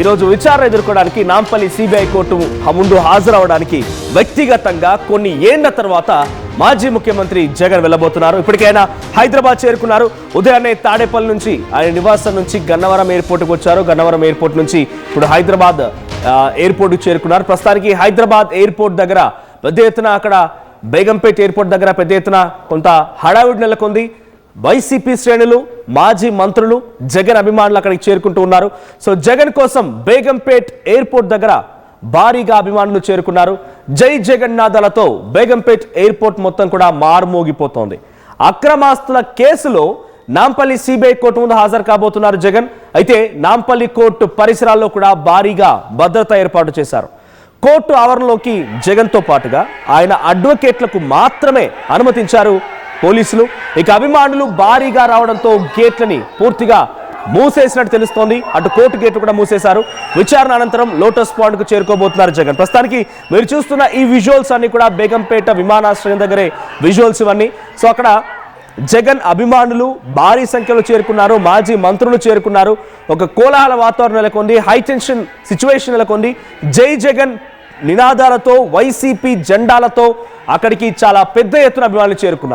ఈరోజు విచారణ ఎదుర్కోవడానికి నాంపల్లి సిబిఐ కోర్టు ముందు హాజరవడానికి వ్యక్తిగతంగా కొన్ని ఏళ్ల తర్వాత మాజీ ముఖ్యమంత్రి జగన్ వెళ్ళబోతున్నారు. ఇప్పటికైనా హైదరాబాద్ చేరుకున్నారు. ఉదయాన్నే తాడేపల్లి నుంచి ఆయన నివాసం నుంచి గన్నవరం ఎయిర్పోర్ట్కి వచ్చారు. గన్నవరం ఎయిర్పోర్ట్ నుంచి ఇప్పుడు హైదరాబాద్ ఎయిర్పోర్ట్కి చేరుకున్నారు. ప్రస్తుతానికి హైదరాబాద్ ఎయిర్పోర్ట్ దగ్గర పెద్ద ఎత్తున అక్కడ బేగంపేట్ ఎయిర్పోర్ట్ దగ్గర పెద్ద ఎత్తున కొంత హడావిడి నెలకొంది. వైసీపీ శ్రేణులు, మాజీ మంత్రులు, జగన్ అభిమానులు అక్కడికి చేరుకుంటూ ఉన్నారు. సో జగన్ కోసం బేగంపేట్ ఎయిర్పోర్ట్ దగ్గర భారీగా అభిమానులు చేరుకున్నారు. జై జగన్నాథాలతో బేగంపేట్ ఎయిర్పోర్ట్ మొత్తం కూడా మారుమోగిపోతోంది. అక్రమాస్తుల కేసులో నాంపల్లి సిబిఐ కోర్టు ముందు హాజరు కాబోతున్నారు జగన్. అయితే నాంపల్లి కోర్టు పరిసరాల్లో కూడా భారీగా భద్రత ఏర్పాటు చేశారు. కోర్టు ఆవరణలోకి జగన్తో పాటుగా ఆయన అడ్వకేట్లకు మాత్రమే అనుమతించారు పోలీసులు. ఇక అభిమానులు భారీగా రావడంతో గేట్లని పూర్తిగా మూసేసినట్టు తెలుస్తోంది. అటు కోర్టు గేట్లు కూడా మూసేశారు. విచారణ అనంతరం లోటస్ పాండ్ కు చేరుకోబోతున్నారు జగన్. ప్రస్తుతానికి మీరు చూస్తున్న ఈ విజువల్స్ అన్ని కూడా బేగంపేట విమానాశ్రయం దగ్గరే విజువల్స్ ఇవన్నీ. సో అక్కడ జగన్ అభిమానులు భారీ సంఖ్యలో చేరుకున్నారు. మాజీ మంత్రులు చేరుకున్నారు. ఒక కోలాహల వాతావరణం నెలకొంది. హై టెన్షన్ సిచ్యువేషన్ నెలకొంది. జై జగన్ నినాదాలతో, వైసీపీ జెండాలతో అక్కడికి చాలా పెద్ద ఎత్తున అభిమానులు చేరుకున్నారు.